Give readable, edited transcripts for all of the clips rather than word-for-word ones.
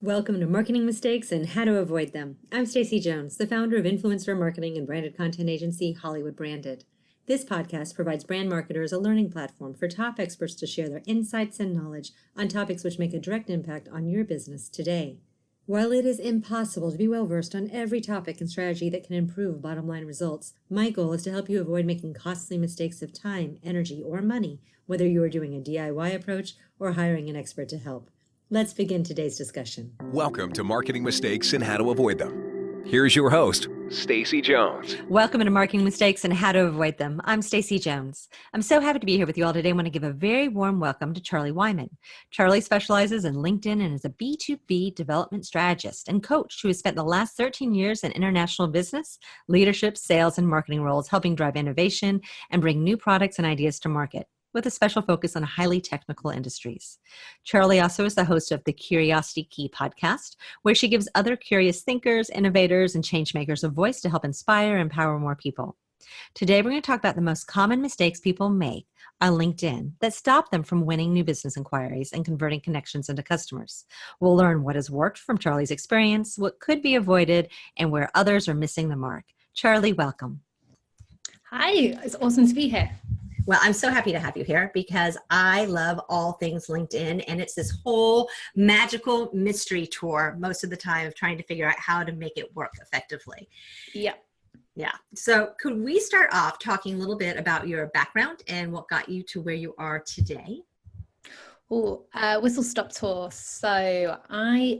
Welcome to Marketing Mistakes and How to Avoid Them. I'm Stacey Jones, the founder of influencer marketing and branded content agency Hollywood Branded. This podcast provides brand marketers a learning platform for top experts to share their insights and knowledge on topics which make a direct impact on your business today. While it is impossible to be well-versed on every topic and strategy that can improve bottom-line results, my goal is to help you avoid making costly mistakes of time, energy, or money, whether you are doing a DIY approach or hiring an expert to help. Let's begin today's discussion. Welcome to Marketing Mistakes and How to Avoid Them. Here's your host, Stacey Jones. Welcome to Marketing Mistakes and How to Avoid Them. I'm Stacey Jones. I'm so happy to be here with you all today. I want to give a very warm welcome to Charlie Whyman. Charlie specializes in LinkedIn and is a B2B development strategist and coach who has spent the last 13 years in international business, leadership, sales, and marketing roles, helping drive innovation and bring new products and ideas to market, with a special focus on highly technical industries. Charlie also is the host of the Curiosity Key podcast, where she gives other curious thinkers, innovators, and changemakers a voice to help inspire and empower more people. Today, we're going to talk about the most common mistakes people make on LinkedIn that stop them from winning new business inquiries and converting connections into customers. We'll learn what has worked from Charlie's experience, what could be avoided, and where others are missing the mark. Charlie, welcome. Hi, it's awesome to be here. Well, I'm so happy to have you here because I love all things LinkedIn, and it's this whole magical mystery tour most of the time of trying to figure out how to make it work effectively. Yep. Yeah. So could we start off talking a little bit about your background and what got you to where you are today? Oh, whistle stop tour. So I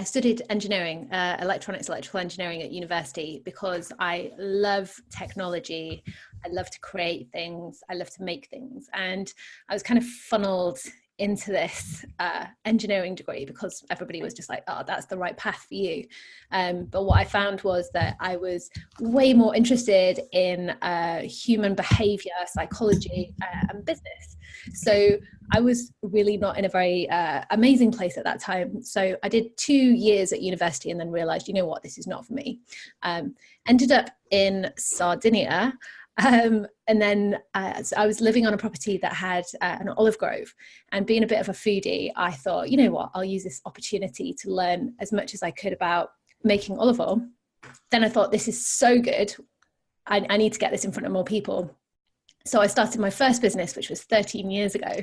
studied engineering, electrical engineering at university because I love technology. I love to create things. I love to make things. And I was kind of funneled into this engineering degree because everybody was just like, oh, that's the right path for you. But what I found was that I was way more interested in human behavior, psychology, and business. So I was really not in a very amazing place at that time. So I did 2 years at university and then realized, you know what, this is not for me. Ended up in Sardinia. And then so I was living on a property that had an olive grove, and being a bit of a foodie, I thought, you know what, I'll use this opportunity to learn as much as I could about making olive oil. Then I thought, this is so good. I need to get this in front of more people. So I started my first business, which was 13 years ago,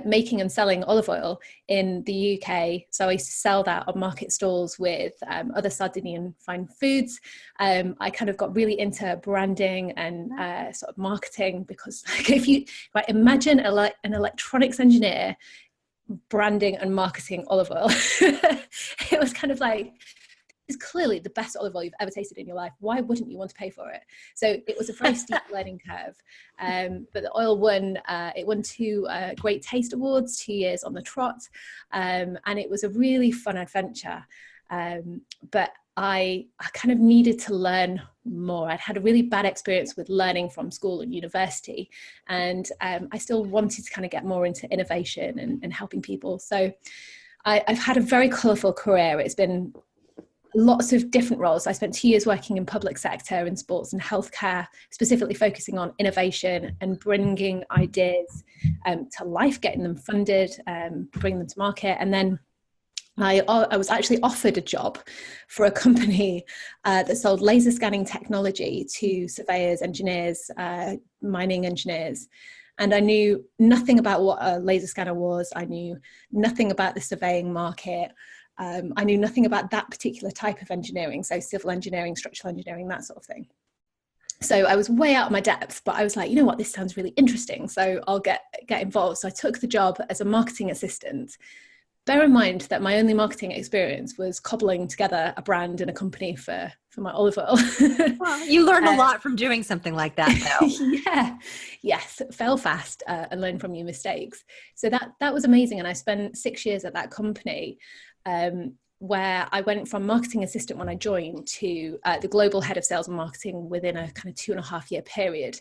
making and selling olive oil in the UK. So I used to sell that on market stalls with other Sardinian fine foods. I kind of got really into branding and sort of marketing because if you imagine an electronics engineer branding and marketing olive oil, it was kind of like, is clearly the best olive oil you've ever tasted in your life. Why wouldn't you want to pay for it? So it was a very steep learning curve. But the oil won 2 Great Taste Awards, 2 years on the trot. And it was a really fun adventure. But I kind of needed to learn more. I'd had a really bad experience with learning from school and university. And I still wanted to kind of get more into innovation and helping people. So I've had a very colourful career. It's been lots of different roles. I spent 2 years working in public sector in sports and healthcare, specifically focusing on innovation and bringing ideas to life, getting them funded, bringing them to market. And then I was actually offered a job for a company that sold laser scanning technology to surveyors, engineers, mining engineers. And I knew nothing about what a laser scanner was. I knew nothing about the surveying market. I knew nothing about that particular type of engineering, so civil engineering, structural engineering, that sort of thing. So I was way out of my depth, but I was like, you know what, this sounds really interesting, so I'll get involved. So I took the job as a marketing assistant. Bear in mind that my only marketing experience was cobbling together a brand and a company for my olive oil. Well, you learned a lot from doing something like that, though. Yeah, yes, fail fast and learn from your mistakes. So that was amazing, and I spent 6 years at that company. Where I went from marketing assistant when I joined to the global head of sales and marketing within a kind of 2.5 year period,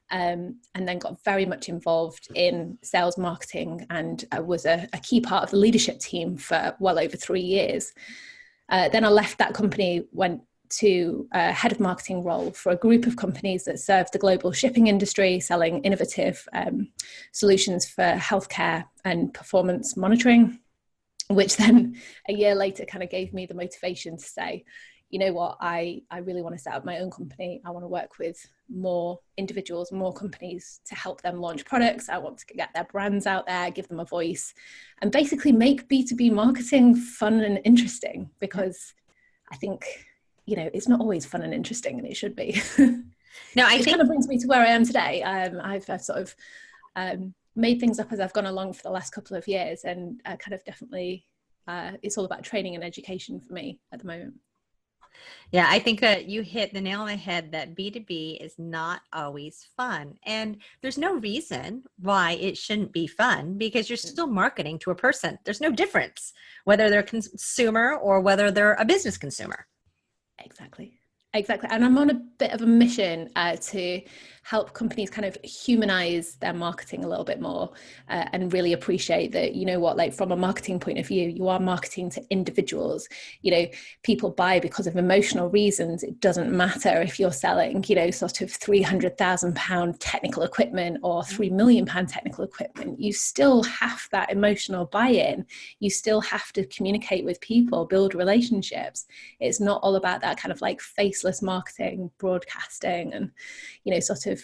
and then got very much involved in sales marketing and was a key part of the leadership team for well over 3 years. Then I left that company, went to a head of marketing role for a group of companies that serve the global shipping industry, selling innovative solutions for healthcare and performance monitoring. which then a year later kind of gave me the motivation to say, you know what, I really want to set up my own company. I want to work with more individuals, more companies to help them launch products. I want to get their brands out there, give them a voice, and basically make B2B marketing fun and interesting, because I think, it's not always fun and interesting, and it should be. No, I Which think kind of brings me to where I am today. I've sort of made things up as I've gone along for the last couple of years, and kind of definitely it's all about training and education for me at the moment. Yeah, I think that you hit the nail on the head that B2B is not always fun. And there's no reason why it shouldn't be fun, because you're still marketing to a person. There's no difference whether they're a consumer or whether they're a business consumer. Exactly. And I'm on a bit of a mission to help companies kind of humanize their marketing a little bit more, and really appreciate that, like from a marketing point of view, you are marketing to individuals. People buy because of emotional reasons. It doesn't matter if you're selling, sort of £300,000 technical equipment or £3 million technical equipment. You still have that emotional buy-in. You still have to communicate with people, build relationships. It's not all about that kind of like faceless marketing, broadcasting, and sort of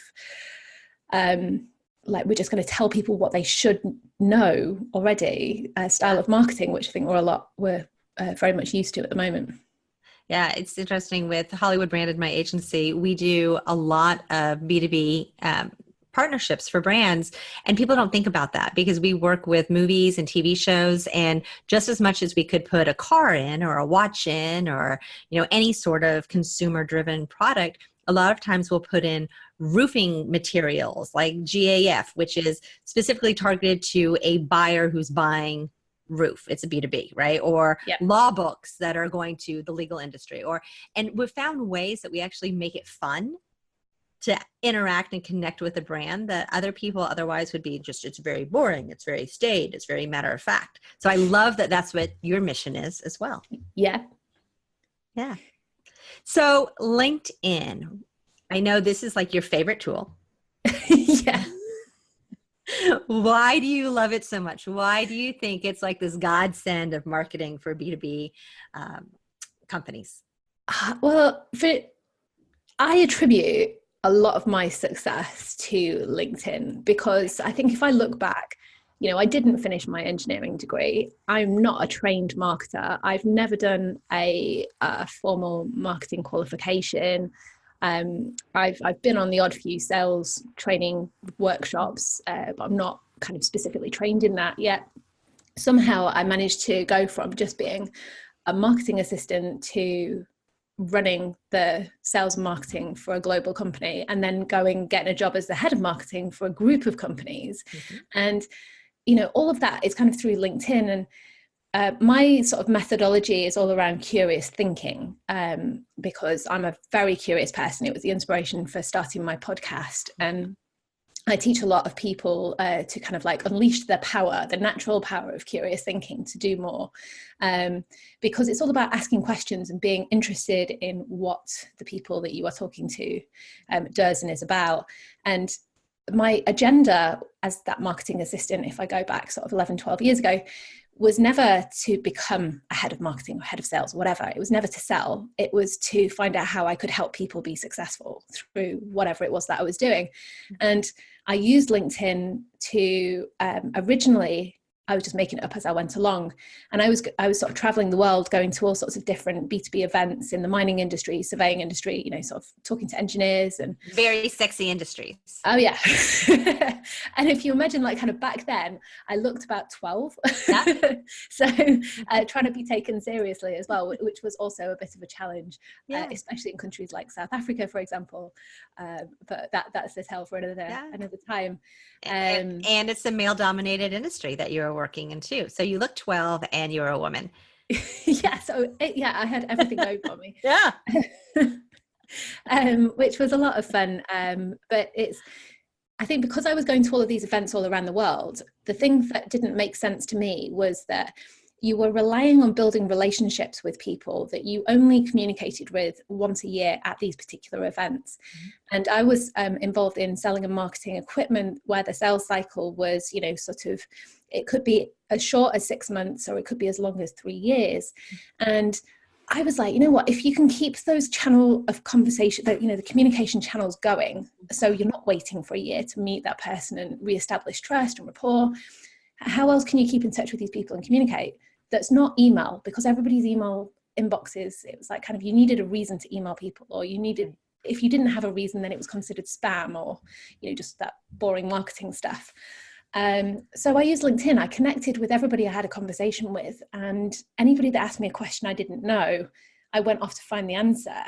like we're just going to tell people what they should know already style of marketing, which I think we're very much used to at the moment. Yeah, it's interesting. With Hollywood Branded, my agency, we do a lot of B2B partnerships for brands, and people don't think about that because we work with movies and TV shows, and just as much as we could put a car in or a watch in or any sort of consumer driven product, a lot of times we'll put in roofing materials like GAF, which is specifically targeted to a buyer who's buying roof. It's a B2B, right? Or law books that are going to the legal industry, and we've found ways that we actually make it fun to interact and connect with a brand that other people otherwise would be it's very boring. It's very staid. It's very matter of fact. So I love that that's what your mission is as well. Yeah. Yeah. So LinkedIn, I know this is like your favorite tool. Yeah. Why do you love it so much? Why do you think it's like this godsend of marketing for B2B companies? Well, I attribute a lot of my success to LinkedIn, because I think if I look back, I didn't finish my engineering degree. I'm not a trained marketer. I've never done a formal marketing qualification. I've been on the odd few sales training workshops, but I'm not kind of specifically trained in that yet. Somehow I managed to go from just being a marketing assistant to running the sales and marketing for a global company, and then getting a job as the head of marketing for a group of companies. Mm-hmm. And all of that is kind of through LinkedIn. And my sort of methodology is all around curious thinking, because I'm a very curious person. It was the inspiration for starting my podcast. And I teach a lot of people to kind of like unleash their power, the natural power of curious thinking, to do more, because it's all about asking questions and being interested in what the people that you are talking to does and is about. And my agenda as that marketing assistant, if I go back sort of 11, 12 years ago, was never to become a head of marketing or head of sales, whatever. It was never to sell. It was to find out how I could help people be successful through whatever it was that I was doing. And I used LinkedIn to originally, I was just making it up as I went along. And I was sort of traveling the world, going to all sorts of different B2B events in the mining industry, surveying industry, sort of talking to engineers and very sexy industries. Oh yeah. And if you imagine, like kind of back then, I looked about 12. Yeah. So trying to be taken seriously as well, which was also a bit of a challenge, especially in countries like South Africa, for example. But that's the tale for another time. And it's a male-dominated industry that you're working in too. So you look 12 and you're a woman. Yeah. So I had everything going for me. Yeah. Which was a lot of fun. But I think because I was going to all of these events all around the world, the thing that didn't make sense to me was that, you were relying on building relationships with people that you only communicated with once a year at these particular events. And I was involved in selling and marketing equipment where the sales cycle was, sort of, it could be as short as 6 months or it could be as long as 3 years. And I was like, you know what, if you can keep those channel of conversation, the communication channels going, so you're not waiting for a year to meet that person and reestablish trust and rapport, how else can you keep in touch with these people and communicate? That's not email, because everybody's email inboxes, it was like kind of, you needed a reason to email people, or if you didn't have a reason, then it was considered spam or, just that boring marketing stuff. So I used LinkedIn. I connected with everybody I had a conversation with, and anybody that asked me a question I didn't know, I went off to find the answer.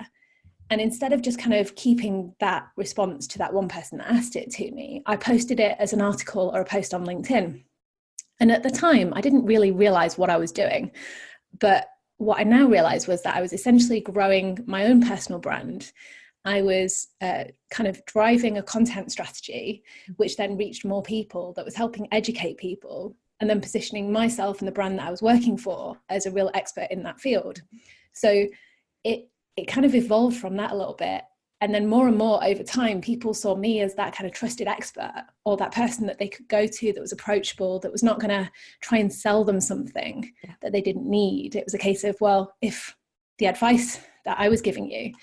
And instead of just kind of keeping that response to that one person that asked it to me, I posted it as an article or a post on LinkedIn. And at the time, I didn't really realize what I was doing. But what I now realize was that I was essentially growing my own personal brand. I was kind of driving a content strategy, which then reached more people, that was helping educate people, and then positioning myself and the brand that I was working for as a real expert in that field. So it kind of evolved from that a little bit. And then more and more over time, people saw me as that kind of trusted expert, or that person that they could go to that was approachable, that was not going to try and sell them something that they didn't need. It was a case of, well, if the advice that I was giving you,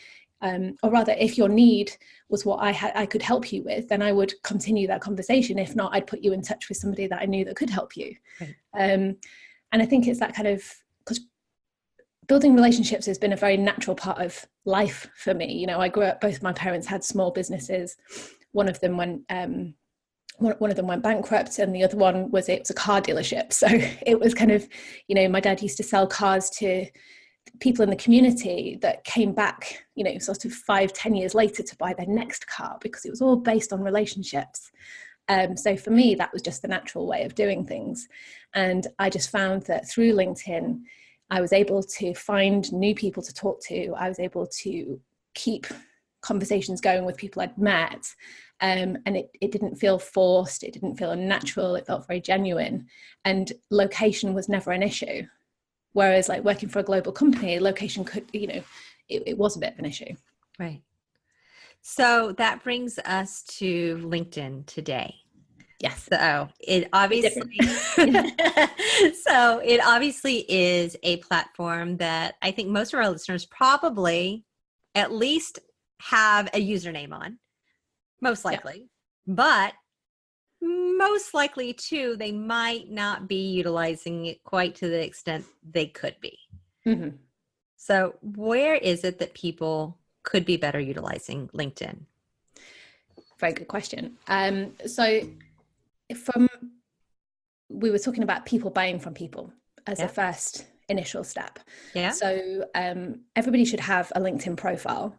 or rather if your need was what I could help you with, then I would continue that conversation. If not, I'd put you in touch with somebody that I knew that could help you. Right. And I think it's that kind of, because building relationships has been a very natural part of life for me. I grew up, both my parents had small businesses. One of them went bankrupt, and the other one was a car dealership. So it was kind of, my dad used to sell cars to people in the community that came back, sort of 5-10 years later to buy their next car, because it was all based on relationships. So for me, that was just the natural way of doing things. And I just found that through LinkedIn, I was able to find new people to talk to. I was able to keep conversations going with people I'd met. And it didn't feel forced. It didn't feel unnatural. It felt very genuine. And location was never an issue. Whereas like working for a global company, location could, it was a bit of an issue. Right. So that brings us to LinkedIn today. Yes. So it obviously is a platform that I think most of our listeners probably at least have a username on, most likely. Yeah. But most likely too, they might not be utilizing it quite to the extent they could be. Mm-hmm. So where is it that people could be better utilizing LinkedIn? Very good question. We were talking about people buying from people as a first initial step. Yeah. So everybody should have a LinkedIn profile,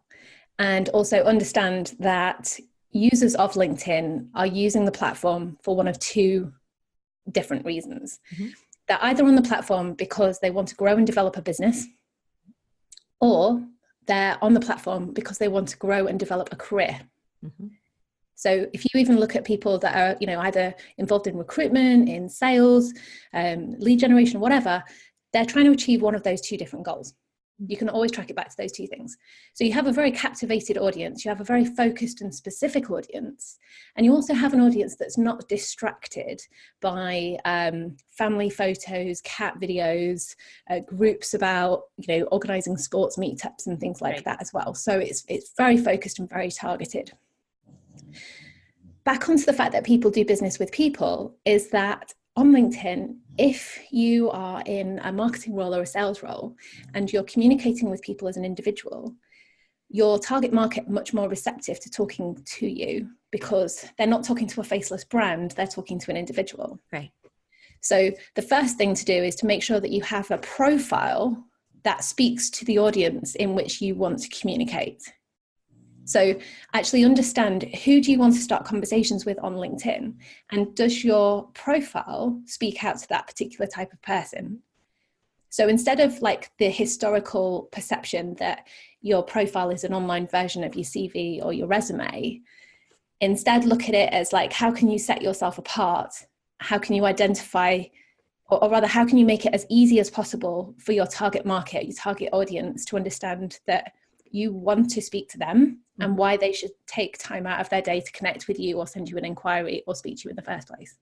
and also understand that users of LinkedIn are using the platform for one of two different reasons. Mm-hmm. They're either on the platform because they want to grow and develop a business, or they're on the platform because they want to grow and develop a career. Mm-hmm. So if you even look at people that are, either involved in recruitment, in sales, lead generation, whatever, they're trying to achieve one of those two different goals. You can always track it back to those two things. So you have a very captivated audience, you have a very focused and specific audience, and you also have an audience that's not distracted by family photos, cat videos, groups about, organizing sports meetups and things like that as well. So it's very focused and very targeted. Back onto the fact that people do business with people is that on LinkedIn, if you are in a marketing role or a sales role and you're communicating with people as an individual, your target market are much more receptive to talking to you because they're not talking to a faceless brand, they're talking to an individual. Right. So the first thing to do is to make sure that you have a profile that speaks to the audience in which you want to communicate. So actually understand, who do you want to start conversations with on LinkedIn? And does your profile speak out to that particular type of person? So instead of like the historical perception that your profile is an online version of your CV or your resume, instead look at it as like, how can you set yourself apart? How can you identify or rather, how can you make it as easy as possible for your target market, your target audience, to understand that you want to speak to them and why they should take time out of their day to connect with you or send you an inquiry or speak to you in the first place.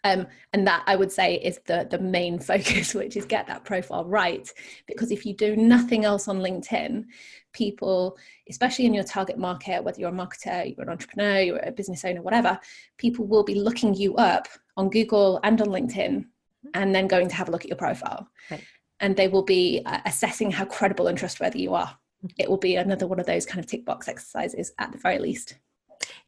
And that, I would say, is the main focus, which is get that profile right. Because if you do nothing else on LinkedIn, people, especially in your target market, whether you're a marketer, you're an entrepreneur, you're a business owner, whatever, people will be looking you up on Google and on LinkedIn and then going to have a look at your profile. Right. And they will be assessing how credible and trustworthy you are. It will be another one of those kind of tick box exercises at the very least.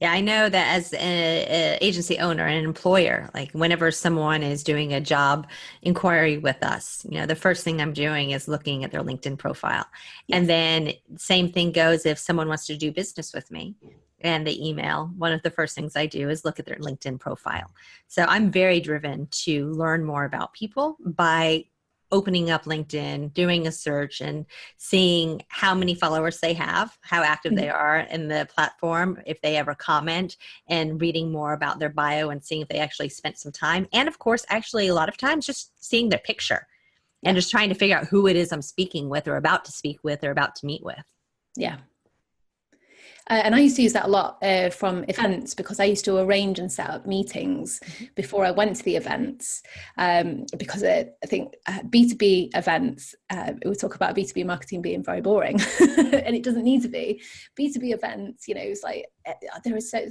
Yeah, I know that as an agency owner and an employer, like whenever someone is doing a job inquiry with us, the first thing I'm doing is looking at their LinkedIn profile. Yes. And then same thing goes if someone wants to do business with me and they email, one of the first things I do is look at their LinkedIn profile. So I'm very driven to learn more about people by opening up LinkedIn, doing a search and seeing how many followers they have, how active they are in the platform, if they ever comment, and reading more about their bio and seeing if they actually spent some time. And of course, actually a lot of times just seeing their picture and just trying to figure out who it is I'm speaking with or about to speak with or about to meet with. Yeah. And I used to use that a lot from events, because I used to arrange and set up meetings before I went to the events, because I think B2B events, we talk about B2B marketing being very boring and it doesn't need to be. B2B events, it's like there are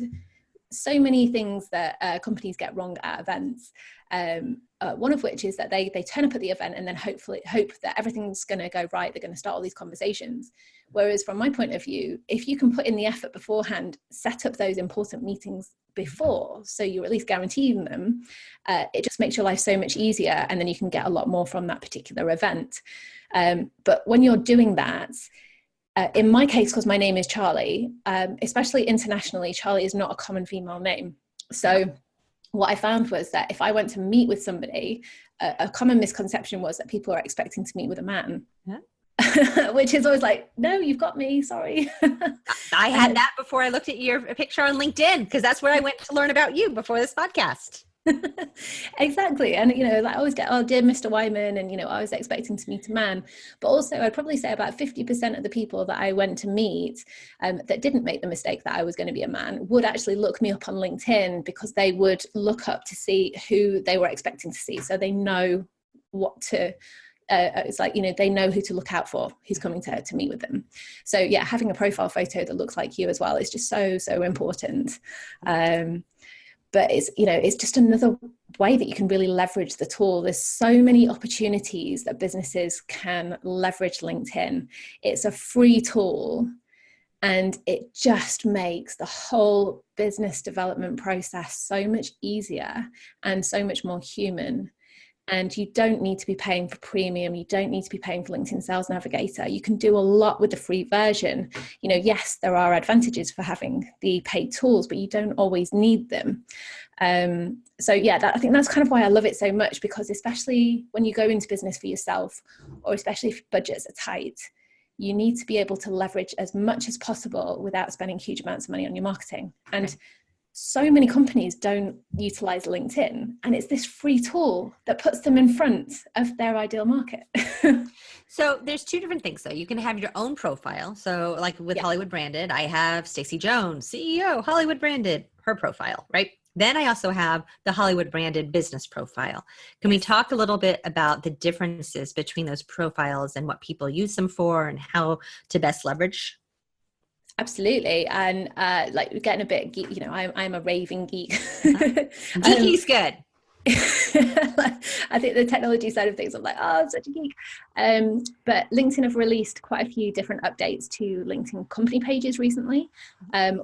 so many things that companies get wrong at events. One of which is that they turn up at the event and then hope that everything's going to go right. They're going to start all these conversations. Whereas from my point of view, if you can put in the effort beforehand, set up those important meetings before, so you're at least guaranteeing them, it just makes your life so much easier. And then you can get a lot more from that particular event. But when you're doing that, in my case, because my name is Charlie, especially internationally, Charlie is not a common female name. So what I found was that if I went to meet with somebody, a common misconception was that people are expecting to meet with a man. Yeah. Which is always like, no, you've got me, sorry. I had that before I looked at your picture on LinkedIn, because that's where I went to learn about you before this podcast. Exactly. And I always get, oh, dear Mr. Whyman, and I was expecting to meet a man. But also I'd probably say about 50% of the people that I went to meet that didn't make the mistake that I was going to be a man would actually look me up on LinkedIn, because they would look up to see who they were expecting to see, so they know what to it's like, they know who to look out for, who's coming to meet with them. So yeah, having a profile photo that looks like you as well is just so important. But it's just another way that you can really leverage the tool. There's so many opportunities that businesses can leverage LinkedIn. It's a free tool, and it just makes the whole business development process so much easier and so much more human. And you don't need to be paying for premium. You don't need to be paying for LinkedIn Sales Navigator. You can do a lot with the free version. Yes, there are advantages for having the paid tools, but you don't always need them. So yeah, I think that's kind of why I love it so much, because especially when you go into business for yourself, or especially if budgets are tight, you need to be able to leverage as much as possible without spending huge amounts of money on your marketing. And so many companies don't utilize LinkedIn, and it's this free tool that puts them in front of their ideal market. So there's two different things though. You can have your own profile. So like with Hollywood Branded, I have Stacey Jones, CEO, Hollywood Branded, her profile, right? Then I also have the Hollywood Branded business profile. Can we talk a little bit about the differences between those profiles and what people use them for and how to best leverage? Absolutely. And like getting a bit geek, I'm a raving geek. Geeky's good. I think the technology side of things, I'm like, oh, I'm such a geek. But LinkedIn have released quite a few different updates to LinkedIn company pages recently,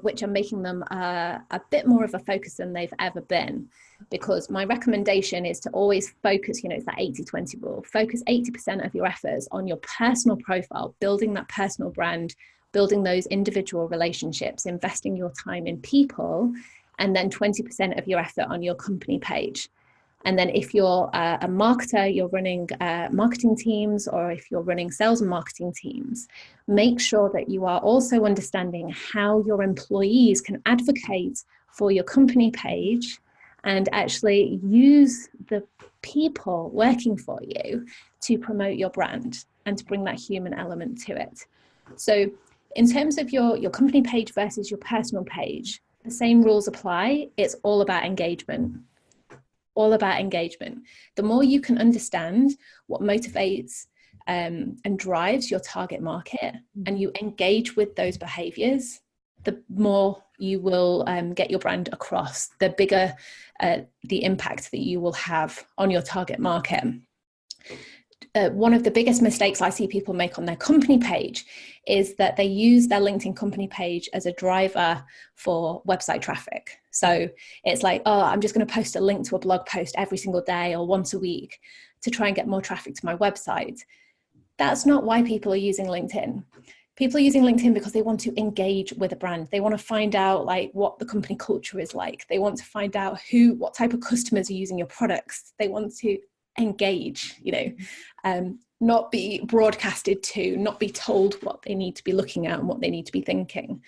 which are making them a bit more of a focus than they've ever been. Because my recommendation is to always focus, it's that 80-20 rule. Focus 80% of your efforts on your personal profile, building that personal brand, building those individual relationships, investing your time in people, and then 20% of your effort on your company page. And then if you're a marketer, you're running marketing teams, or if you're running sales and marketing teams, make sure that you are also understanding how your employees can advocate for your company page and actually use the people working for you to promote your brand and to bring that human element to it. So in terms of your company page versus your personal page, the same rules apply. It's all about engagement. All about engagement. The more you can understand what motivates and drives your target market, and you engage with those behaviors, the more you will get your brand across, the bigger the impact that you will have on your target market. One of the biggest mistakes I see people make on their company page is that they use their LinkedIn company page as a driver for website traffic. So it's like, oh, I'm just going to post a link to a blog post every single day or once a week to try and get more traffic to my website. That's not why people are using LinkedIn. People are using LinkedIn because they want to engage with a brand. They want to find out like what the company culture is like. They want to find out what type of customers are using your products. They want to engage, not be broadcasted to, not be told what they need to be looking at and what they need to be thinking.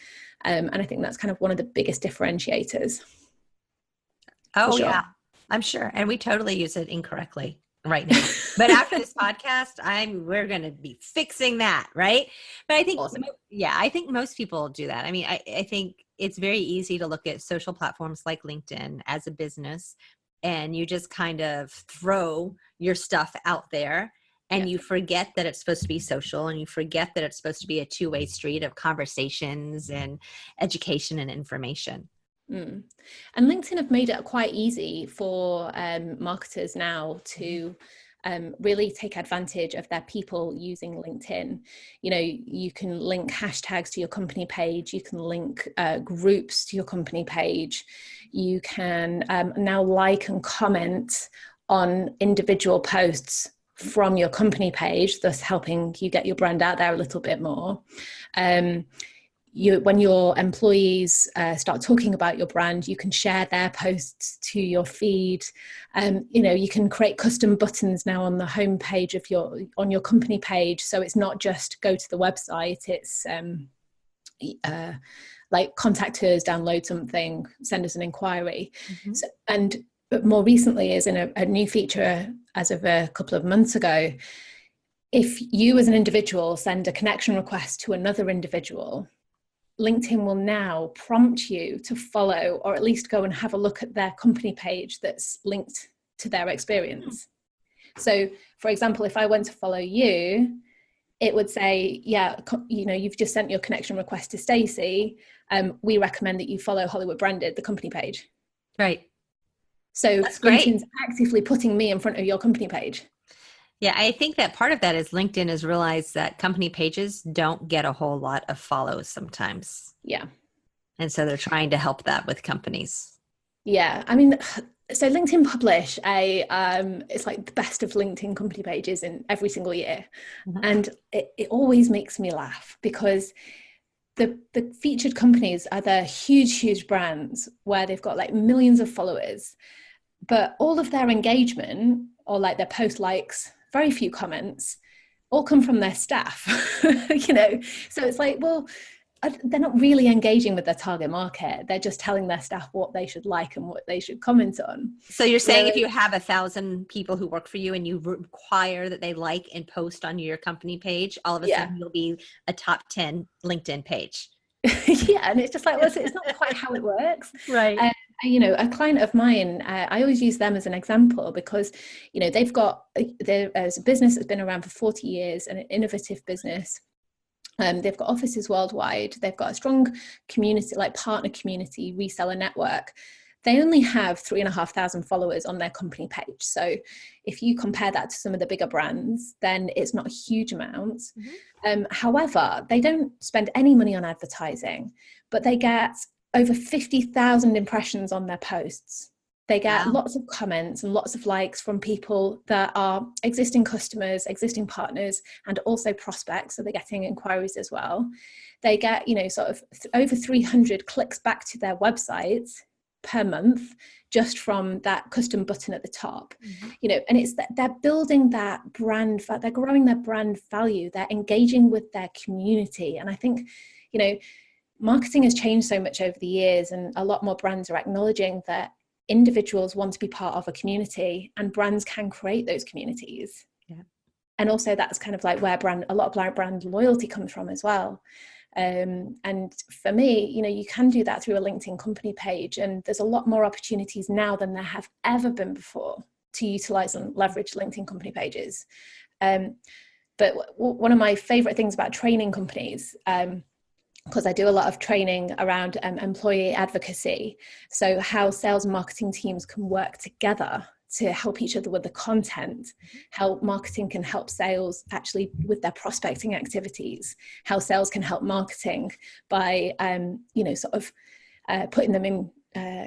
And I think that's kind of one of the biggest differentiators. Oh, sure. Yeah, I'm sure. And we totally use it incorrectly right now. But after this podcast, we're going to be fixing that, right? But I think, awesome. I think most people do that. I mean, I think it's very easy to look at social platforms like LinkedIn as a business, and you just kind of throw your stuff out there, and you forget that it's supposed to be social, and you forget that it's supposed to be a two-way street of conversations and education and information. And LinkedIn have made it quite easy for marketers now to really take advantage of their people using LinkedIn. You can link hashtags to your company page. You can link groups to your company page. You can now like and comment on individual posts from your company page, thus helping you get your brand out there a little bit more. When your employees start talking about your brand, you can share their posts to your feed. You can create custom buttons now on the homepage of your company page. So it's not just go to the website. It's like contact us, download something, send us an inquiry. Mm-hmm. But more recently, is in a new feature as of a couple of months ago. If you as an individual send a connection request to another individual, LinkedIn will now prompt you to follow, or at least go and have a look at their company page that's linked to their experience. So, for example, if I went to follow you, it would say, you've just sent your connection request to Stacey. We recommend that you follow Hollywood Branded, the company page. Right. So LinkedIn's actively putting me in front of your company page. Yeah, I think that part of that is LinkedIn has realized that company pages don't get a whole lot of follows sometimes. Yeah. And so they're trying to help that with companies. Yeah. I mean, so LinkedIn publish it's like the best of LinkedIn company pages in every single year. Mm-hmm. And it always makes me laugh, because the featured companies are the huge brands where they've got like millions of followers, but all of their engagement, or like their post likes, very few comments, all come from their staff. So it's like, well, they're not really engaging with their target market. They're just telling their staff what they should like and what they should comment on. So you're saying if you have 1,000 people who work for you and you require that they like and post on your company page, all of a sudden you'll be a top 10 LinkedIn page. Yeah. And it's just like, well, it's not quite how it works. Right. A client of mine, I always use them as an example, because, there's a business that's been around for 40 years, an innovative business. They've got offices worldwide. They've got a strong community, like partner community, reseller network. They only have 3,500 followers on their company page. So if you compare that to some of the bigger brands, then it's not a huge amount. Mm-hmm. However, they don't spend any money on advertising, but they get over 50,000 impressions on their posts. They get lots of comments and lots of likes from people that are existing customers, existing partners, and also prospects. So they're getting inquiries as well. They get, sort of over 300 clicks back to their website per month, just from that custom button at the top. Mm-hmm. And it's that they're building that brand, they're growing their brand value, they're engaging with their community. And I think, marketing has changed so much over the years, and a lot more brands are acknowledging that individuals want to be part of a community, and brands can create those communities. Yeah. And also that's kind of like where a lot of brand loyalty comes from as well. And for me, you can do that through a LinkedIn company page, and there's a lot more opportunities now than there have ever been before to utilize and leverage LinkedIn company pages. But one of my favorite things about training companies, because I do a lot of training around employee advocacy, so how sales and marketing teams can work together to help each other with the content, how marketing can help sales actually with their prospecting activities, how sales can help marketing by, putting them in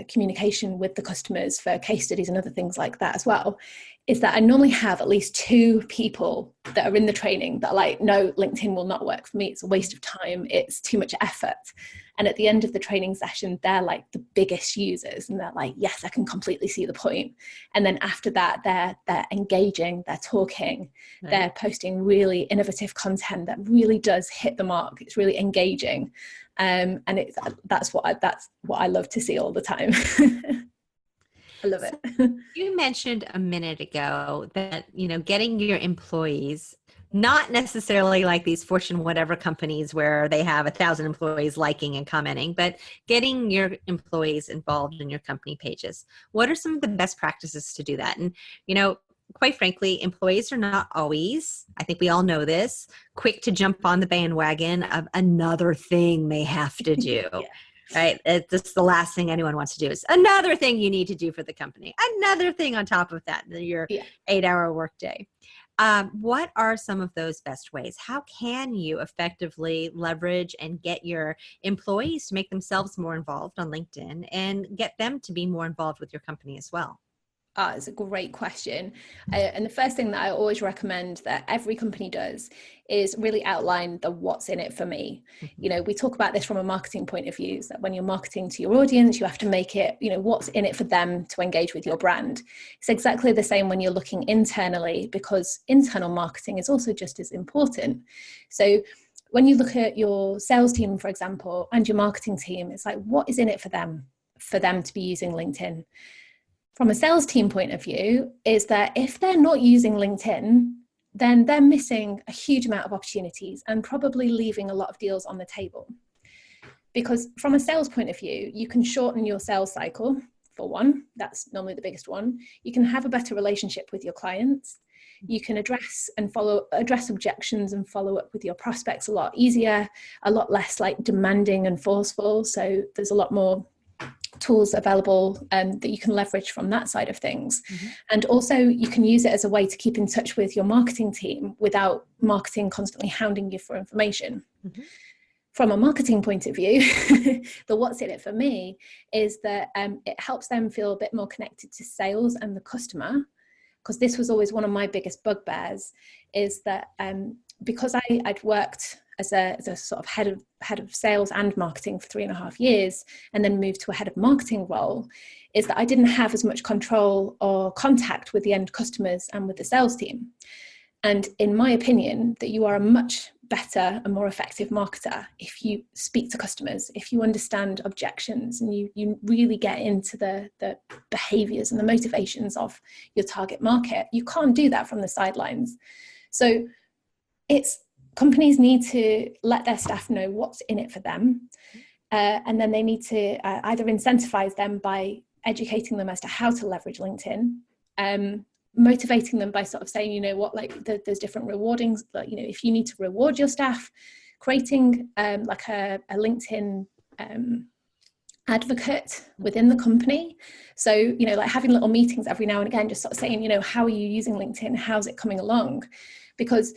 communication with the customers for case studies and other things like that as well, is that I normally have at least 2 people that are in the training that are like, no, LinkedIn will not work for me. It's a waste of time. It's too much effort. And at the end of the training session, they're like the biggest users, and they're like, yes, I can completely see the point. And then after that, they're engaging, they're talking, right. They're posting really innovative content that really does hit the mark. It's really engaging. And that's what I love to see all the time. I love it. You mentioned a minute ago that, getting your employees, not necessarily like these Fortune whatever companies where they have 1,000 employees liking and commenting, but getting your employees involved in your company pages. What are some of the best practices to do that? And, quite frankly, employees are not always, I think we all know this, quick to jump on the bandwagon of another thing they have to do. Yeah. Right? It's just the last thing anyone wants to do is another thing you need to do for the company. Another thing on top of that, your 8-hour workday. What are some of those best ways? How can you effectively leverage and get your employees to make themselves more involved on LinkedIn and get them to be more involved with your company as well? It's a great question. And the first thing that I always recommend that every company does is really outline the what's in it for me. Mm-hmm. We talk about this from a marketing point of view, that when you're marketing to your audience, you have to make it, what's in it for them to engage with your brand. It's exactly the same when you're looking internally, because internal marketing is also just as important. So when you look at your sales team, for example, and your marketing team, it's like, what is in it for them to be using LinkedIn? From a sales team point of view, is that if they're not using LinkedIn, then they're missing a huge amount of opportunities and probably leaving a lot of deals on the table. Because from a sales point of view, you can shorten your sales cycle, for one. That's normally the biggest one. You can have a better relationship with your clients. You can address objections and follow up with your prospects a lot easier, a lot less like demanding and forceful. So there's a lot more tools available that you can leverage from that side of things. Mm-hmm. And also you can use it as a way to keep in touch with your marketing team without marketing constantly hounding you for information. Mm-hmm. From a marketing point of view, the what's in it for me is that it helps them feel a bit more connected to sales and the customer, because this was always one of my biggest bugbears, is that because I'd worked as a sort of head of sales and marketing for 3.5 years, and then moved to a head of marketing role, is that I didn't have as much control or contact with the end customers and with the sales team. And in my opinion, that you are a much better and more effective marketer if you speak to customers, if you understand objections, and you really get into the behaviors and the motivations of your target market. You can't do that from the sidelines. So companies need to let their staff know what's in it for them. And then they need to either incentivize them by educating them as to how to leverage LinkedIn, motivating them by sort of saying, there's different rewardings, like, if you need to reward your staff, creating like a LinkedIn advocate within the company. So, like having little meetings every now and again, just sort of saying, how are you using LinkedIn? How's it coming along? Because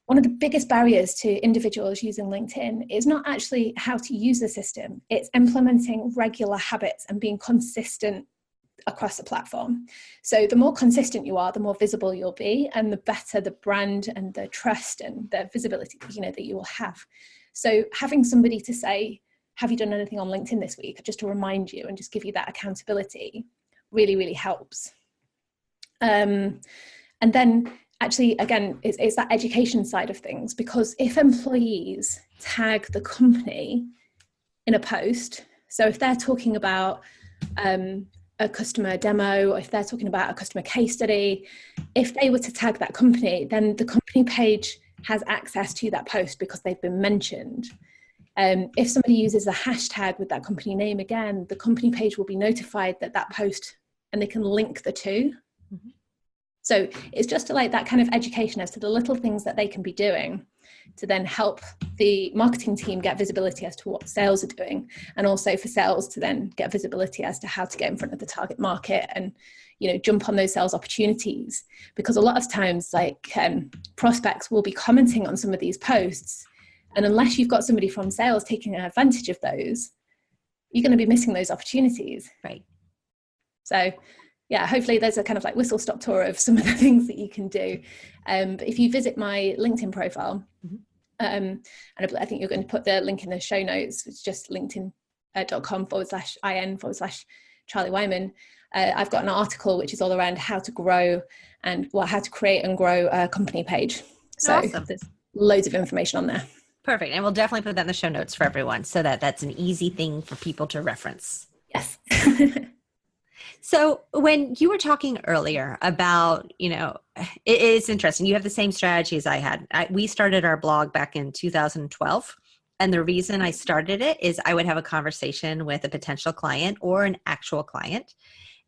one of the biggest barriers to individuals using LinkedIn is not actually how to use the system. It's implementing regular habits and being consistent across the platform. So the more consistent you are, the more visible you'll be, and the better the brand and the trust and the visibility, that you will have. So having somebody to say, have you done anything on LinkedIn this week? Just to remind you and just give you that accountability really, really helps. And then actually, again, it's that education side of things, because if employees tag the company in a post, so if they're talking about a a customer demo, or if they're talking about a customer case study, if they were to tag that company, then the company page has access to that post because they've been mentioned. If somebody uses a hashtag with that company name, again, the company page will be notified that post, and they can link the two. Mm-hmm. So it's just like that kind of education as to the little things that they can be doing to then help the marketing team get visibility as to what sales are doing, and also for sales to then get visibility as to how to get in front of the target market and, you know, jump on those sales opportunities. Because a lot of times, like, prospects will be commenting on some of these posts, and unless you've got somebody from sales taking advantage of those, you're going to be missing those opportunities. Right. So yeah, hopefully there's a kind of like whistle stop tour of some of the things that you can do. But if you visit my LinkedIn profile, and I think you're going to put the link in the show notes, it's just linkedin.com/in/Charlie Whyman. I've got an article which is all around how to grow and how to create and grow a company page. So awesome. There's loads of information on there. Perfect. And we'll definitely put that in the show notes for everyone so that that's an easy thing for people to reference. Yes. So when you were talking earlier about, you know, it's interesting. You have the same strategy as I had. We started our blog back in 2012. And the reason I started it is I would have a conversation with a potential client or an actual client,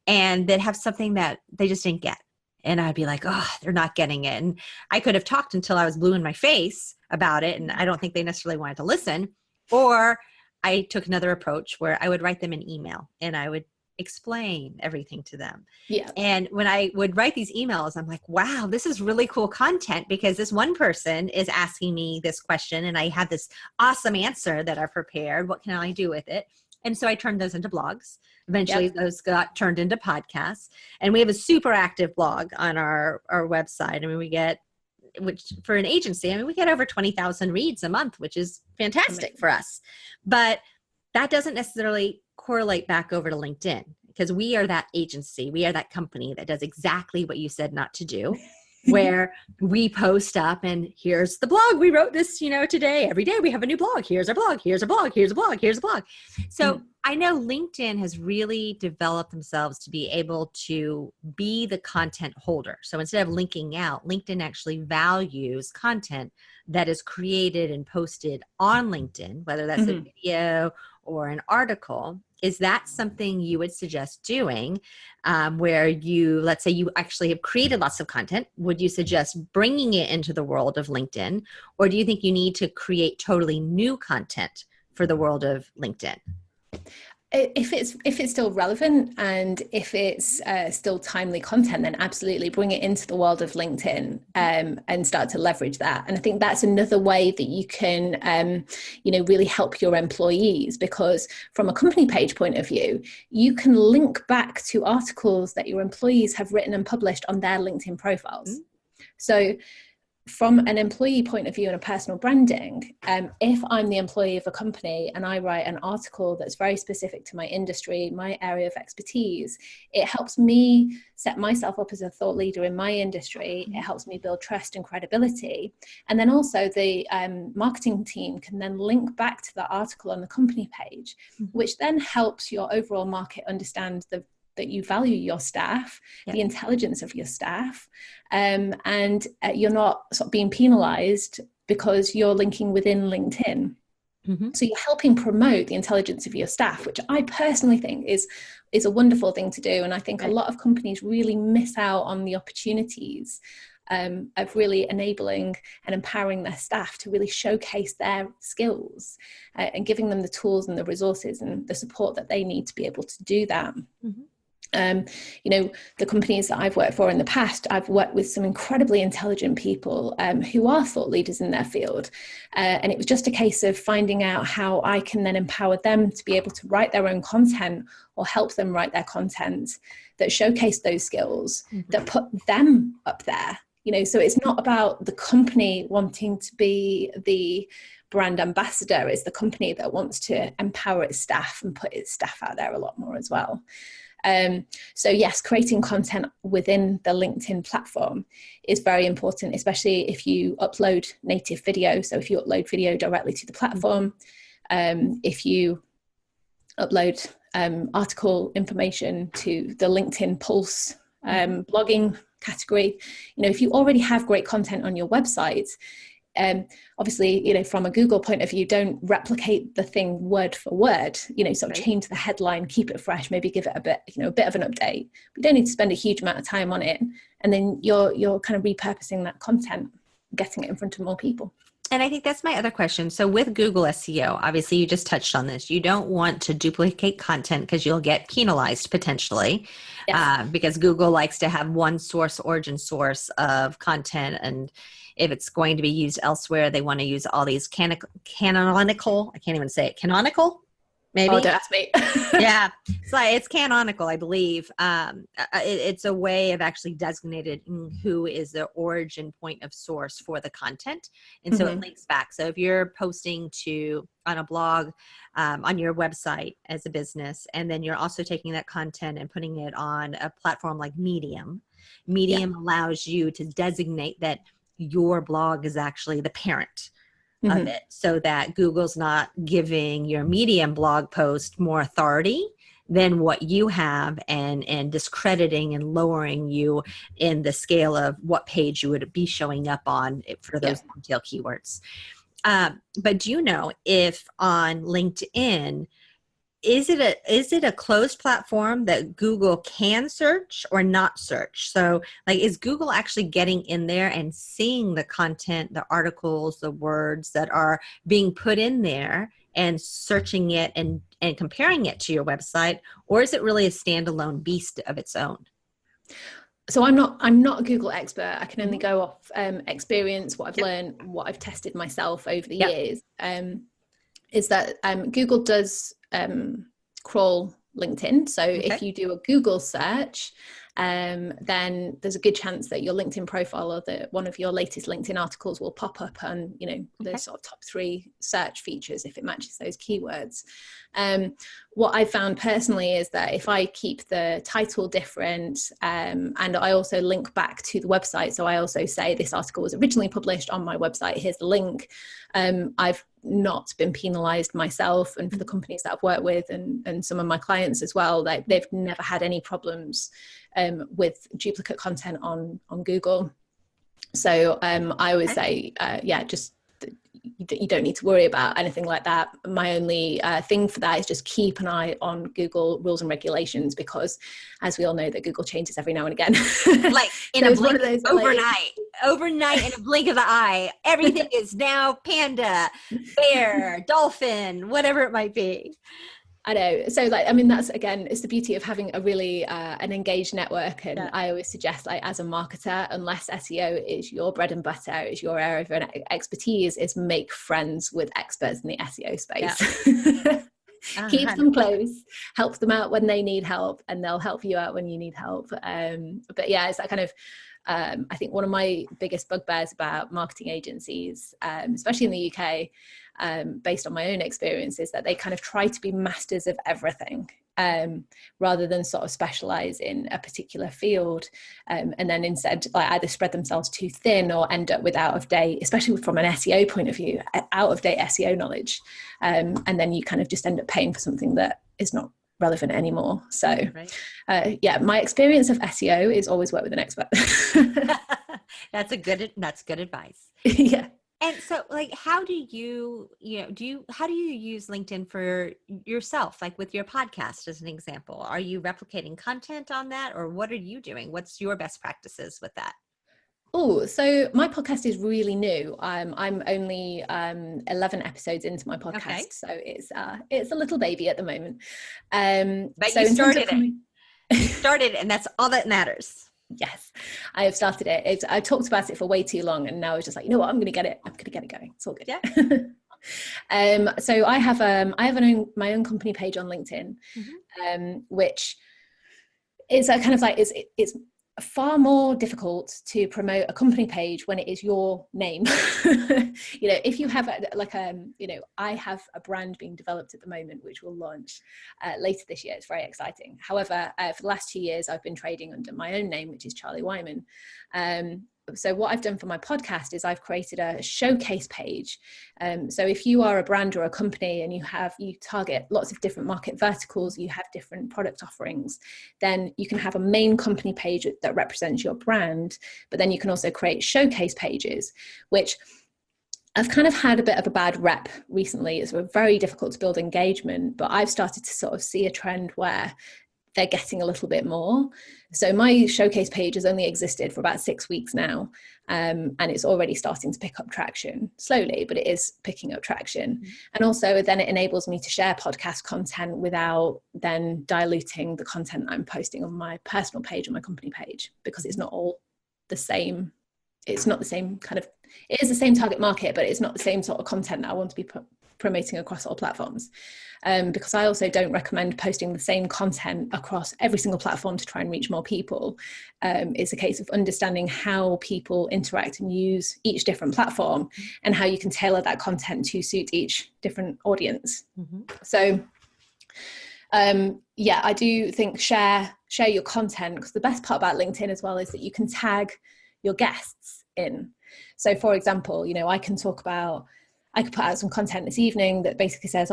and they'd have something that they just didn't get. And I'd be like, oh, they're not getting it. And I could have talked until I was blue in my face about it, and I don't think they necessarily wanted to listen. Or I took another approach where I would write them an email and I would explain everything to them. Yeah. And when I would write these emails, I'm like, wow, this is really cool content, because this one person is asking me this question and I have this awesome answer that I've prepared. What can I do with it? And so I turned those into blogs. Eventually those got turned into podcasts, and we have a super active blog on our website. I mean, we get, which for an agency, I mean, we get over 20,000 reads a month, which is fantastic for us. But that doesn't necessarily correlate back over to LinkedIn, because we are that agency. We are that company that does exactly what you said not to do, where we post up and here's the blog. We wrote this, you know, today. Every day we have a new blog. Here's our blog. Here's a blog. Here's a blog. Here's a blog. So I know LinkedIn has really developed themselves to be able to be the content holder. So instead of linking out, LinkedIn actually values content that is created and posted on LinkedIn, whether that's a video or an article. Is that something you would suggest doing, where you, let's say you actually have created lots of content? Would you suggest bringing it into the world of LinkedIn? Or do you think you need to create totally new content for the world of LinkedIn? If it's still relevant and if it's still timely content, then absolutely bring it into the world of LinkedIn and start to leverage that. And I think that's another way that you can, really help your employees, because from a company page point of view, you can link back to articles that your employees have written and published on their LinkedIn profiles. So from an employee point of view and a personal branding, if I'm the employee of a company and I write an article that's very specific to my industry, my area of expertise, it helps me set myself up as a thought leader in my industry. It helps me build trust and credibility. And then also the marketing team can then link back to the article on the company page, which then helps your overall market understand that you value your staff, the intelligence of your staff, and you're not sort of being penalized because you're linking within LinkedIn. So you're helping promote the intelligence of your staff, which I personally think is a wonderful thing to do. And I think a lot of companies really miss out on the opportunities of really enabling and empowering their staff to really showcase their skills and giving them the tools and the resources and the support that they need to be able to do that. The companies that I've worked for in the past, I've worked with some incredibly intelligent people who are thought leaders in their field. And it was just a case of finding out how I can then empower them to be able to write their own content or help them write their content that showcase those skills, that put them up there. So it's not about the company wanting to be the brand ambassador. It's the company that wants to empower its staff and put its staff out there a lot more as well. So yes, creating content within the LinkedIn platform is very important, especially if you upload native video. So if you upload video directly to the platform, if you upload article information to the LinkedIn Pulse blogging category. If you already have great content on your website, obviously, from a Google point of view, don't replicate the thing word for word, sort of change the headline, keep it fresh, maybe give it a bit of an update. We don't need to spend a huge amount of time on it. And then you're kind of repurposing that content, getting it in front of more people. And I think that's my other question. So with Google SEO, obviously you just touched on this. You don't want to duplicate content because you'll get penalized potentially. Yes. Because Google likes to have one origin source of content. And if it's going to be used elsewhere, they want to use all these canonical, I can't even say it, canonical? Maybe. Oh, don't ask me. Yeah, it's canonical, I believe. It's a way of actually designating who is the origin point of source for the content, and so it links back. So if you're posting on a blog, on your website as a business, and then you're also taking that content and putting it on a platform like Medium allows you to designate that your blog is actually the parent of it, so that Google's not giving your Medium blog post more authority than what you have, and discrediting and lowering you in the scale of what page you would be showing up on for those long tail keywords. But do you know if on LinkedIn, is it a closed platform that Google can search or not search? So is Google actually getting in there and seeing the content, the articles, the words that are being put in there and searching it and comparing it to your website? Or is it really a standalone beast of its own? So I'm not a Google expert. I can only go off experience, what I've learned, what I've tested myself over the years. Is that Google does crawl LinkedIn. So if you do a Google search, then there's a good chance that your LinkedIn profile or one of your latest LinkedIn articles will pop up on, the sort of top 3 search features if it matches those keywords. What I found personally is that if I keep the title different, and I also link back to the website, so I also say this article was originally published on my website, here's the link. I've not been penalized myself, and for the companies that I've worked with and some of my clients as well, they've never had any problems with duplicate content on Google. So I always say, just you don't need to worry about anything like that. My only thing for that is just keep an eye on Google rules and regulations, because as we all know, that Google changes every now and again. Like in a blink, overnight in a blink of the eye, everything is now panda, bear, dolphin, whatever it might be. I know. So that's, again, it's the beauty of having a really an engaged network. And I always suggest, as a marketer, unless SEO is your bread and butter, is your area of expertise, is make friends with experts in the SEO space. Keep them close, help them out when they need help, and they'll help you out when you need help. But yeah, it's that kind of, I think one of my biggest bugbears about marketing agencies, especially in the UK, based on my own experience, is that they kind of try to be masters of everything, rather than sort of specialize in a particular field, and then instead either spread themselves too thin or end up with out of date, especially from an SEO point of view, out of date SEO knowledge, and then you kind of just end up paying for something that is not relevant anymore. So my experience of SEO is always work with an expert. That's good advice. Yeah. And so how do you use LinkedIn for yourself, with your podcast as an example? Are you replicating content on that, or what are you doing? What's your best practices with that? Oh, so my podcast is really new. I'm only 11 episodes into my podcast, so it's a little baby at the moment. But so you started it. You started, and that's all that matters. Yes, I have started it. I talked about it for way too long, and now it's just you know what? I'm going to get it going. It's all good. Yeah. So I have my own company page on LinkedIn, which is a kind of it's far more difficult to promote a company page when it is your name. If you have I have a brand being developed at the moment, which will launch later this year. It's very exciting. However, for the last 2 years, I've been trading under my own name, which is Charlie Whyman. so what I've done for my podcast is I've created a showcase page. So if you are a brand or a company and you target lots of different market verticals, you have different product offerings, then you can have a main company page that represents your brand, but then you can also create showcase pages, which I've kind of had a bit of a bad rep recently. It's very difficult to build engagement, but I've started to sort of see a trend where they're getting a little bit more. So my showcase page has only existed for about 6 weeks now, and it's already starting to pick up traction slowly, but it is picking up traction. Mm-hmm. And also then it enables me to share podcast content without then diluting the content I'm posting on my personal page and my company page, because it's not all the same. It's not the same kind of, it is the same target market, but it's not the same sort of content that I want to be promoting across all platforms. Because I also don't recommend posting the same content across every single platform to try and reach more people. It's a case of understanding how people interact and use each different platform and how you can tailor that content to suit each different audience. Mm-hmm. So I do think share your content, because the best part about LinkedIn as well is that you can tag your guests in. So for example, I could put out some content this evening that basically says,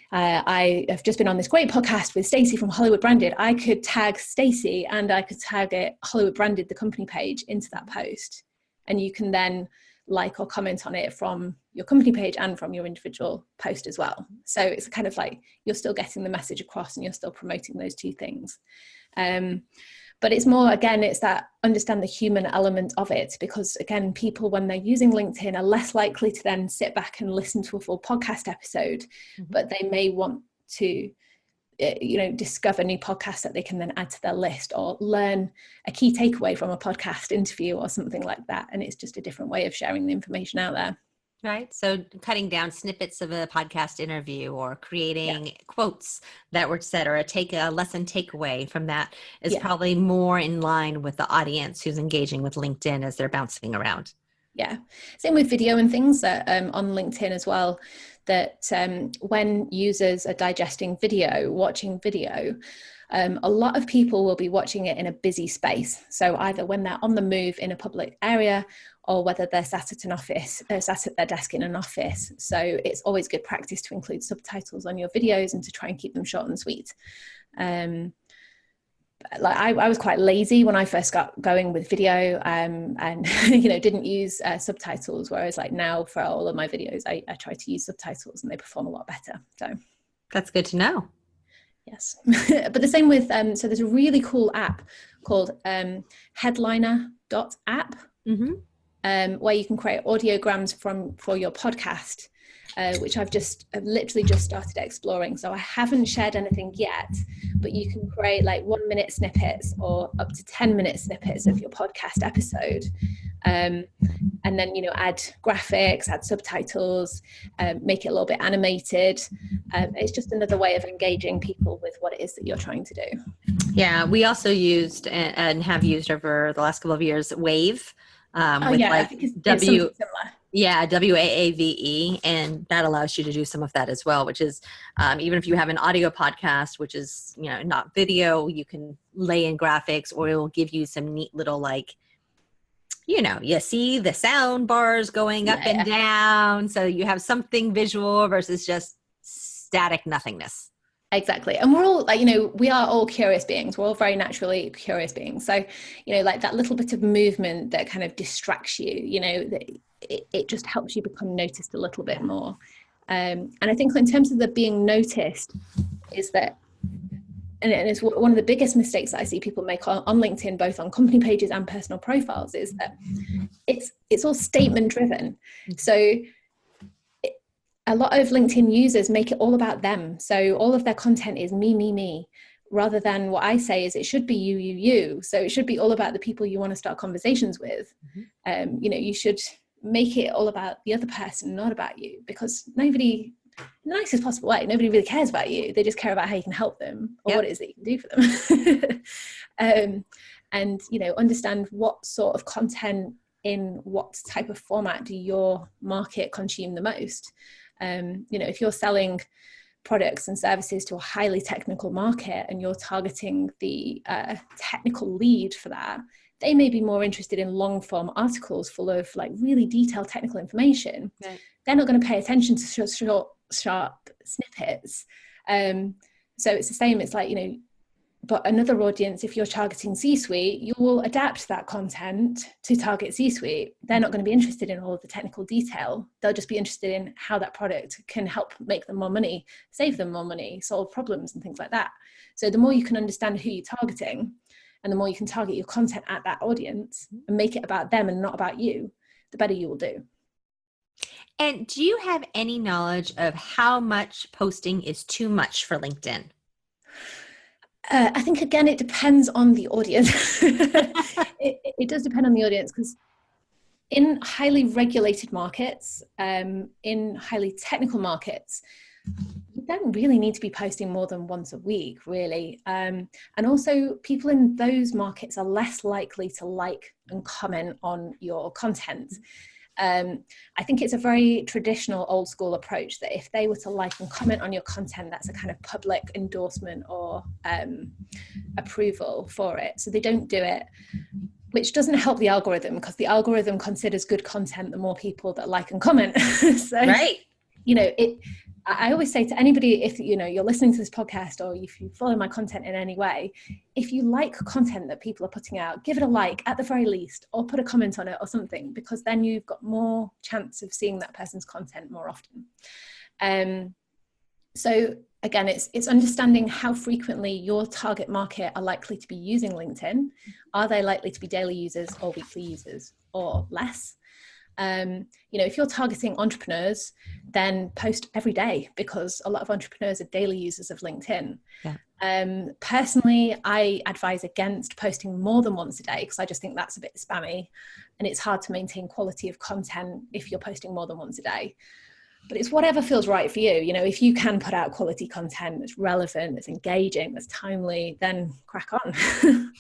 I have just been on this great podcast with Stacey from Hollywood Branded. I could tag Stacey and I could tag it Hollywood Branded, the company page, into that post. And you can then like or comment on it from your company page and from your individual post as well. So it's kind of like you're still getting the message across and you're still promoting those two things. But it's more, again, it's that understand the human element of it, because again, people, when they're using LinkedIn, are less likely to then sit back and listen to a full podcast episode, mm-hmm. but they may want to, discover new podcasts that they can then add to their list, or learn a key takeaway from a podcast interview or something like that. And it's just a different way of sharing the information out there. Right. So cutting down snippets of a podcast interview or creating quotes that were said, or a lesson takeaway from that is probably more in line with the audience who's engaging with LinkedIn as they're bouncing around. Yeah. Same with video and things that on LinkedIn as well, that when users are digesting video, watching video, a lot of people will be watching it in a busy space. So either when they're on the move in a public area, or whether they're sat at their desk in an office. So it's always good practice to include subtitles on your videos and to try and keep them short and sweet. I was quite lazy when I first got going with video, and didn't use subtitles, whereas like now for all of my videos I try to use subtitles and they perform a lot better. So that's good to know. Yes. But the same with so there's a really cool app called Headliner.app, mm-hmm. Where you can create audiograms for your podcast, which I've literally just started exploring. So I haven't shared anything yet, but you can create like 1 minute snippets or up to 10-minute snippets of your podcast episode. And then, add graphics, add subtitles, make it a little bit animated. It's just another way of engaging people with what it is that you're trying to do. Yeah, we also used and have used over the last couple of years Wave. I think it's something similar. WAAVE, and that allows you to do some of that as well, which is even if you have an audio podcast, which is not video, you can lay in graphics, or it will give you some neat little you see the sound bars going up and down, so you have something visual versus just static nothingness. Exactly. And we're all we are all curious beings. We're all very naturally curious beings. So, like that little bit of movement that kind of distracts you, it just helps you become noticed a little bit more. And I think in terms of the being noticed is that, and it's one of the biggest mistakes that I see people make on LinkedIn, both on company pages and personal profiles, is that it's all statement driven. So a lot of LinkedIn users make it all about them. So all of their content is me, rather than what I say is it should be you. So it should be all about the people you want to start conversations with. Mm-hmm. You should make it all about the other person, not about you, because nobody, in the nicest possible way, nobody really cares about you. They just care about how you can help them or what it is that you can do for them. And, understand what sort of content in what type of format do your market consume the most. If you're selling products and services to a highly technical market and you're targeting the technical lead for that, they may be more interested in long form articles full of like really detailed technical information. Right. They're not going to pay attention to short, sharp snippets. So it's the same. It's like, but another audience, if you're targeting C-suite, you will adapt that content to target C-suite. They're not going to be interested in all of the technical detail. They'll just be interested in how that product can help make them more money, save them more money, solve problems and things like that. So the more you can understand who you're targeting, and the more you can target your content at that audience and make it about them and not about you, the better you will do. And do you have any knowledge of how much posting is too much for LinkedIn? I think, again, it depends on the audience. It does depend on the audience, because in highly regulated markets, in highly technical markets, you don't really need to be posting more than once a week, really. And also, people in those markets are less likely to like and comment on your content. I think it's a very traditional old school approach that if they were to like and comment on your content, that's a kind of public endorsement or approval for it. So they don't do it, which doesn't help the algorithm, because the algorithm considers good content the more people that like and comment. So, right. I always say to anybody, if you're listening to this podcast or if you follow my content in any way, if you like content that people are putting out, give it a like at the very least, or put a comment on it or something, because then you've got more chance of seeing that person's content more often. So again, it's understanding how frequently your target market are likely to be using LinkedIn. Are they likely to be daily users or weekly users or less? If you're targeting entrepreneurs, then post every day, because a lot of entrepreneurs are daily users of LinkedIn. Yeah. Personally, I advise against posting more than once a day, because I just think that's a bit spammy and it's hard to maintain quality of content if you're posting more than once a day. But it's whatever feels right for you. If you can put out quality content that's relevant, that's engaging, that's timely, then crack on.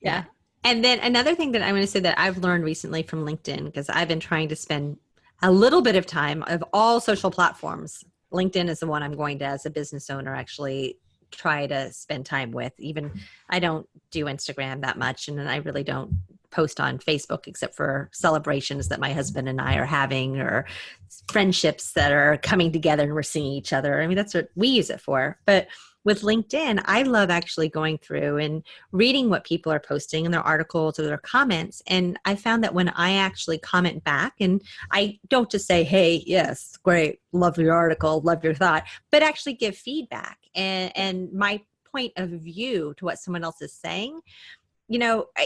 Yeah. And then another thing that I'm going to say that I've learned recently from LinkedIn, because I've been trying to spend a little bit of time of all social platforms. LinkedIn is the one I'm going to, as a business owner, actually try to spend time with. Even I don't do Instagram that much, and then I really don't post on Facebook except for celebrations that my husband and I are having, or friendships that are coming together and we're seeing each other. I mean, that's what we use it for. But with LinkedIn, I love actually going through and reading what people are posting in their articles or their comments. And I found that when I actually comment back, and I don't just say, hey, yes, great, love your article, love your thought, but actually give feedback and my point of view to what someone else is saying.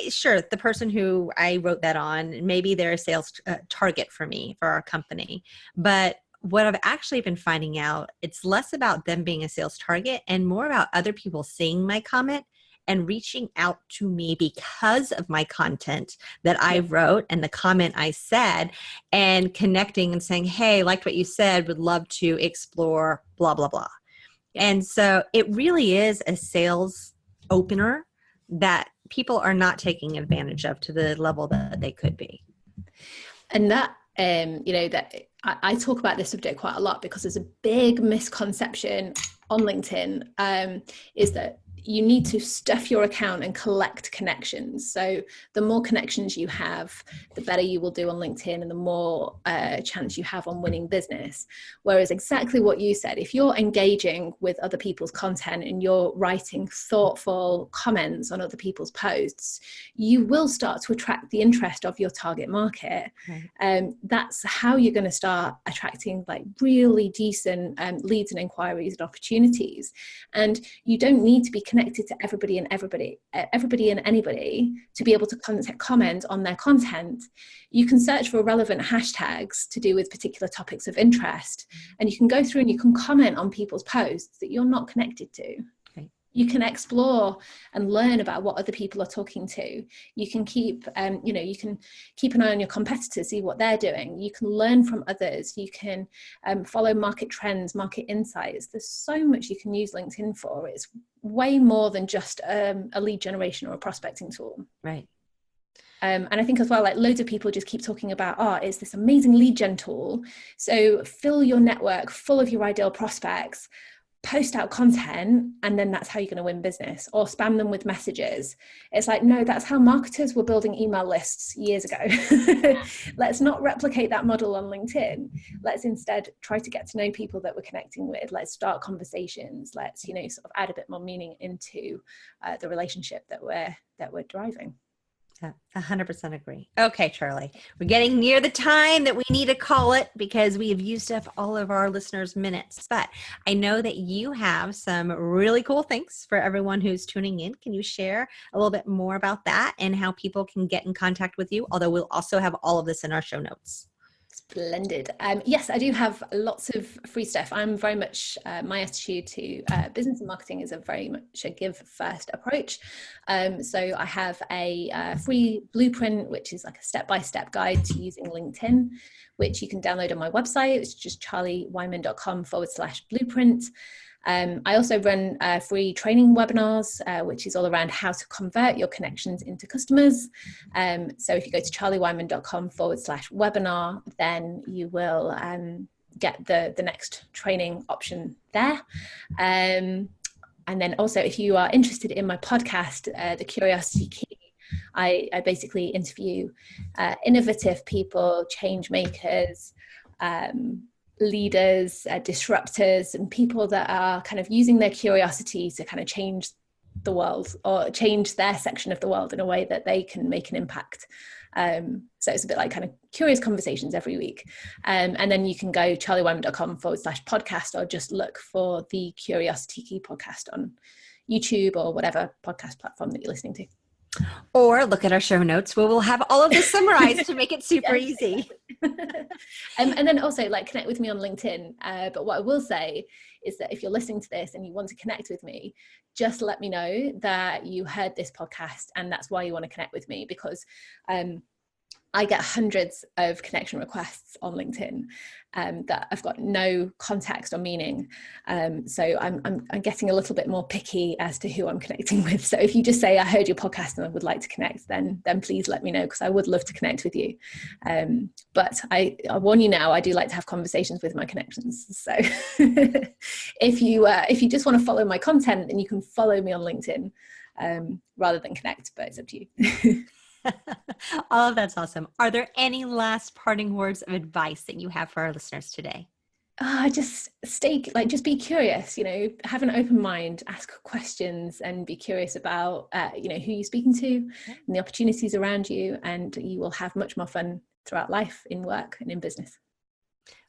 Sure, the person who I wrote that on, maybe they're a sales target for me, for our company. But what I've actually been finding out, it's less about them being a sales target and more about other people seeing my comment and reaching out to me because of my content that I wrote and the comment I said, and connecting and saying, hey, liked what you said, would love to explore blah, blah, blah. And so it really is a sales opener that people are not taking advantage of to the level that they could be. And that, that I talk about this subject quite a lot, because there's a big misconception on LinkedIn, is that you need to stuff your account and collect connections. So the more connections you have, the better you will do on LinkedIn, and the more chance you have on winning business. Whereas exactly what you said, if you're engaging with other people's content and you're writing thoughtful comments on other people's posts, you will start to attract the interest of your target market. Right. That's how you're going to start attracting like really decent leads and inquiries and opportunities. And you don't need to be connected to everybody and anybody to be able to comment on their content. You can search for relevant hashtags to do with particular topics of interest, and you can go through and you can comment on people's posts that you're not connected to. Right. You can explore and learn about what other people are talking to. You can keep, you can keep an eye on your competitors, see what they're doing. You can learn from others. You can follow market trends, market insights. There's so much you can use LinkedIn for. It's way more than just a lead generation or a prospecting tool. Right. And I think as well, like loads of people just keep talking about, it's this amazing lead gen tool. So fill your network full of your ideal prospects. post out content and then that's how you're going to win business, or spam them with messages. It's like, no, that's how marketers were building email lists years ago. Let's not replicate that model on LinkedIn. Let's instead try to get to know people that we're connecting with. Let's start conversations. Let's, sort of add a bit more meaning into the relationship that we're driving. Yeah, 100% agree. Okay, Charlie, we're getting near the time that we need to call it because we have used up all of our listeners' minutes. But I know that you have some really cool things for everyone who's tuning in. Can you share a little bit more about that and how people can get in contact with you? Although we'll also have all of this in our show notes. Splendid. Yes, I do have lots of free stuff. I'm very much, my attitude to business and marketing is a very much a give first approach. So I have a free blueprint, which is like a step-by-step guide to using LinkedIn, which you can download on my website. It's just charliewhyman.com/blueprint. I also run free training webinars, which is all around how to convert your connections into customers. So if you go to charliewhyman.com/webinar, then you will get the next training option there. And then also, if you are interested in my podcast, The Curiosity Key, I basically interview innovative people, change makers, leaders, disruptors, and people that are kind of using their curiosity to kind of change the world or change their section of the world in a way that they can make an impact. So it's a bit like kind of curious conversations every week. And then you can go charliewhyman.com/podcast or just look for the Curiosity Key podcast on YouTube or whatever podcast platform that you're listening to. Or look at our show notes where we'll have all of this summarized to make it super easy. And then also connect with me on LinkedIn. But what I will say is that if you're listening to this and you want to connect with me, just let me know that you heard this podcast and that's why you want to connect with me, because I get hundreds of connection requests on LinkedIn that I've got no context or meaning. So I'm getting a little bit more picky as to who I'm connecting with. So if you just say, I heard your podcast and I would like to connect, then please let me know, because I would love to connect with you. But I warn you now, I do like to have conversations with my connections. So if you just want to follow my content, then you can follow me on LinkedIn rather than connect, but it's up to you. All of that's awesome. Are there any last parting words of advice that you have for our listeners today? Just just be curious, have an open mind, ask questions, and be curious about, who you're speaking to and the opportunities around you, and you will have much more fun throughout life, in work and in business.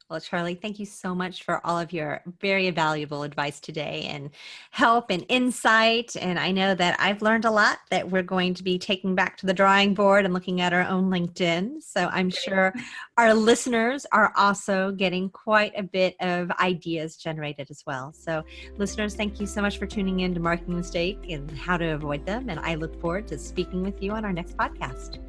Well, Charlie, thank you so much for all of your very valuable advice today and help and insight. And I know that I've learned a lot that we're going to be taking back to the drawing board and looking at our own LinkedIn. So I'm sure our listeners are also getting quite a bit of ideas generated as well. So listeners, thank you so much for tuning in to Marketing Mistake and how to avoid them. And I look forward to speaking with you on our next podcast.